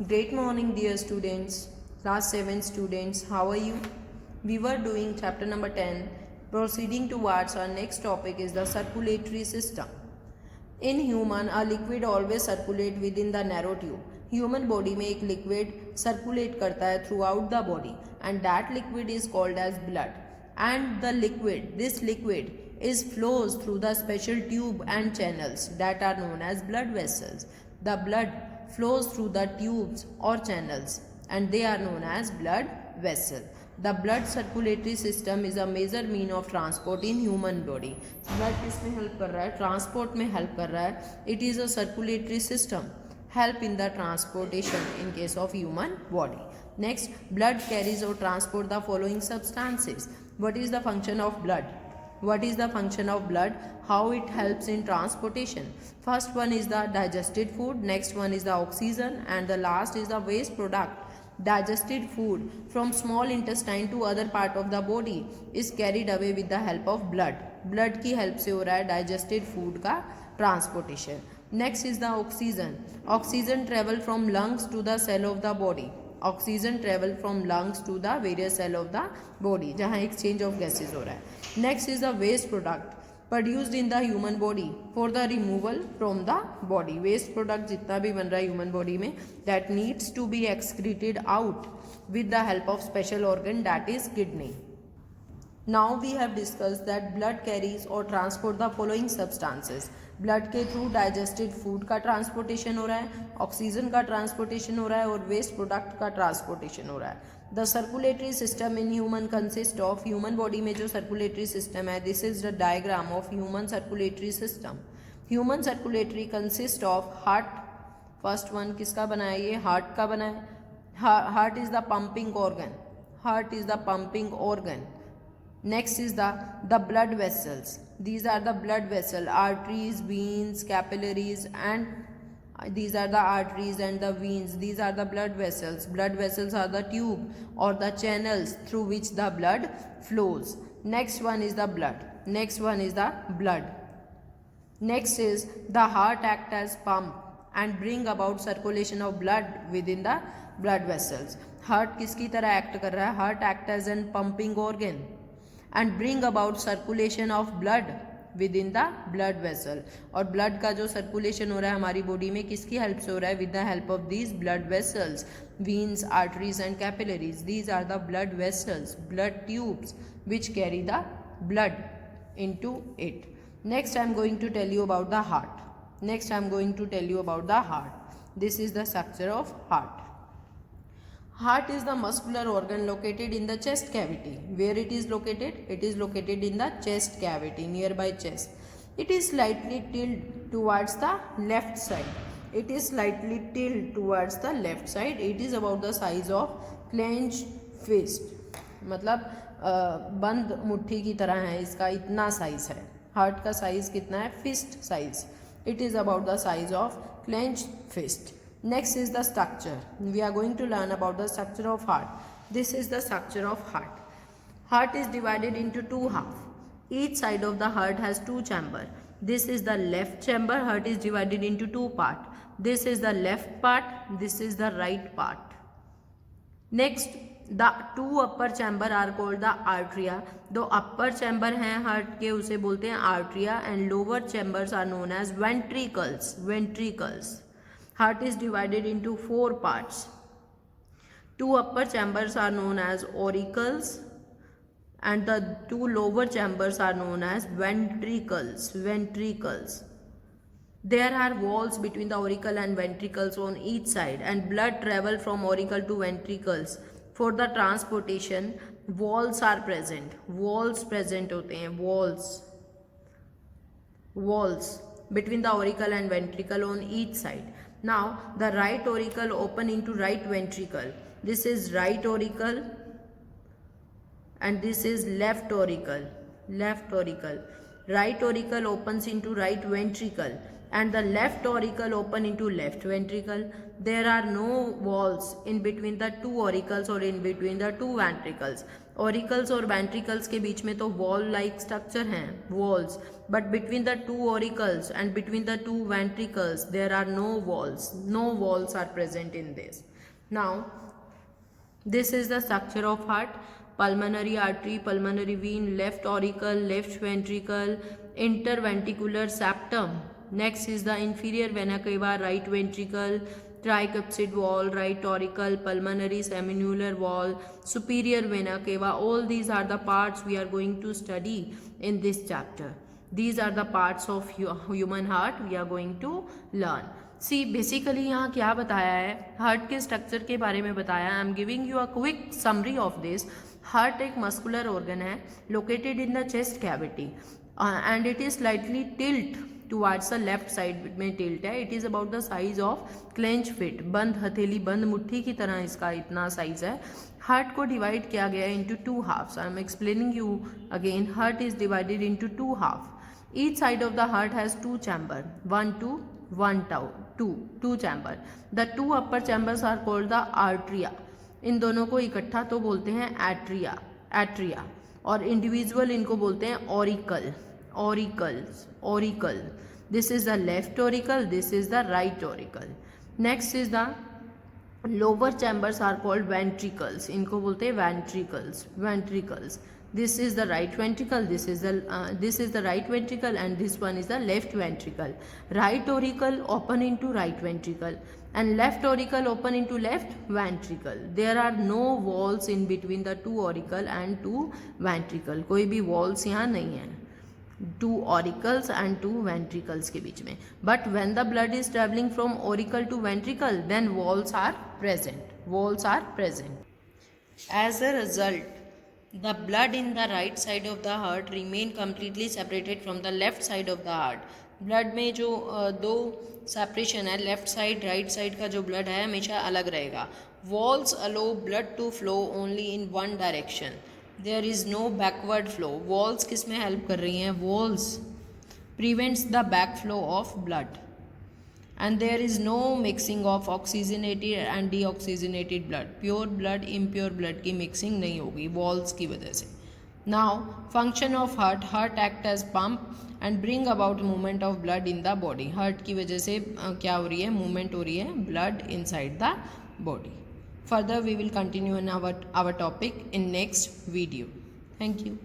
Great morning, dear students. Class 7 students, how are you? We were doing chapter number 10. Proceeding towards our next topic is the circulatory system. In human, a liquid always circulate within the narrow tube. Human body में एक liquid circulate करता है throughout the body and that liquid is called as blood. And this liquid is flows through the special tube and channels that are known as blood vessels. The blood flows through the tubes or channels and they are known as blood vessel. The blood circulatory system is a major mean of transport in human body. Blood किसमें help कर रहा है? Transport में help कर रहा है. It is a circulatory system. Help in the transportation in case of human body. Next, blood carries or transport the following substances. What is the function of blood? What is the function of blood? How it helps in transportation? First one is the digested food, next one is the oxygen, and the last is the waste product. Digested food from small intestine to other part of the body is carried away with the help of blood. Blood की help से हो रहा है digested food का transportation. Next is the oxygen. Oxygen travel from lungs to the cell of the body. Oxygen travel from lungs to the various cell of the body जहाँ exchange of gases हो रहा है. Next is the waste product produced in the human body for the removal from the body. Waste product जितना भी बन रहा है human body में that needs to be excreted out with the help of special organ that is kidney. Now we have discussed that blood carries or transport the following substances. Blood के through digested food का transportation हो रहा है, oxygen का transportation हो रहा है और वेस्ट प्रोडक्ट का ट्रांसपोर्टेशन हो रहा है. The circulatory system in human consist of, human body में जो सर्कुलेटरी सिस्टम है, this is the diagram of human circulatory system. Human circulatory consist of heart. First one किसका बना है? ये हार्ट का बना है. Heart is the pumping organ. Heart is the pumping organ. Next is the blood vessels. These are the blood vessel, arteries, veins, capillaries, and these are the arteries and the veins. These are the blood vessels. Blood vessels are the tube or the channels through which the blood flows. Next one is the blood. Next one is the blood. Next is the heart act as pump and bring about circulation of blood within the blood vessels. Heart किसकी तरह act कर रहा है? Heart act as an pumping organ and bring about circulation of blood within the blood vessel. और blood का जो circulation हो रहा है हमारी body में किसकी help से हो रहा है? with the help of these blood vessels, veins, arteries and capillaries. These are the blood vessels, blood tubes which carry the blood into it. Next I am going to tell you about the heart. Next I am going to tell you about the heart. This is the structure of heart. Heart is the muscular organ located in the chest cavity. Where it is located? It is located in the chest cavity, nearby chest. It is slightly tilted towards the left side. It is slightly tilted towards the left side. It is about the size of clenched fist. मतलब बंद मुट्ठी की तरह है, इसका इतना size है. Heart का साइज कितना है? Fist size. It is about the size of clenched fist. Next is the structure. We are going to learn about the structure of heart. This is the structure of heart. Heart is divided into two halves. Each side of the heart has two chambers. This is the left chamber. Heart is divided into two parts. This is the left part. This is the right part. Next, the two upper chamber are called the arteria. दो upper chamber हैं heart के उसे बोलते हैं arteria and lower chambers are known as ventricles. Ventricles. Heart is divided into four parts. Two upper chambers are known as auricles and the two lower chambers are known as ventricles. Ventricles. There are walls between the auricle and ventricles on each side and blood travel from auricle to ventricles. For the transportation, walls are present. Walls present होते हैं. Walls. Walls between the auricle and ventricle on each side. Now the right auricle open into right ventricle. This is right auricle and this is left auricle. Left auricle. Right auricle opens into right ventricle and the left auricle open into left ventricle. There are no walls in between the two auricles or in between the two ventricles. Auricles और ventricles के बीच में तो wall like structure हैं, walls, but between the two auricles and between the two ventricles there are no walls. No walls are present in this. Now this is the structure of heart. Pulmonary artery, pulmonary vein, left auricle, left ventricle, interventricular septum. Next is the inferior vena cava, right ventricle, tricuspid wall, right auricle, pulmonary semilunar wall, superior vena cava. All these are the parts we are going to study in this chapter. These are the parts of human heart we are going to learn. See basically यहाँ क्या बताया है, heart के structure के बारे में बताया. I am giving you a quick summary of this. Heart एक मस्कुलर ऑर्गन है located in the chest cavity and it is slightly tilt towards the left side में टिल्ट है. It is about the size of clench fit, बंद हथेली, बंद मुट्ठी की तरह इसका इतना साइज है. हार्ट को डिवाइड किया गया है into two halves. I am explaining you again. Heart is divided into two half. Each side of the heart has two chambers, two chamber. The two upper chambers are called the arteria. इन दोनों को इकट्ठा तो बोलते हैं atria और individual इनको बोलते हैं auricle. This is the left auricle, this is the right auricle. Next is the lower chambers are called ventricles. इनको बोलते हैं ventricles. This is the right ventricle, this is the right ventricle, and this one is the left ventricle. Right auricle open into right ventricle and left auricle open into left ventricle. There are no walls in between the two auricle and two ventricle. कोई भी walls यहाँ नहीं है two auricles and two ventricles के बीच में. But when the blood is traveling from auricle to ventricle, then walls are present. As a result, the blood in the right side of the heart remain completely separated from the left side of the heart. Blood में जो दो separation है, left side right side का जो blood है हमेशा अलग रहेगा. Valves allow blood to flow only in one direction. There is no backward flow. Valves किस में हेल्प कर रही हैं? Valves prevents the back flow of blood and there is no mixing of oxygenated and deoxygenated blood. Pure blood impure blood की mixing नहीं होगी walls की वजह से. Now function of heart act as pump and bring about movement of blood in the body. heart की वजह से क्या हो रही है? movement हो रही है blood inside the body. Further we will continue in our topic in next video. Thank you.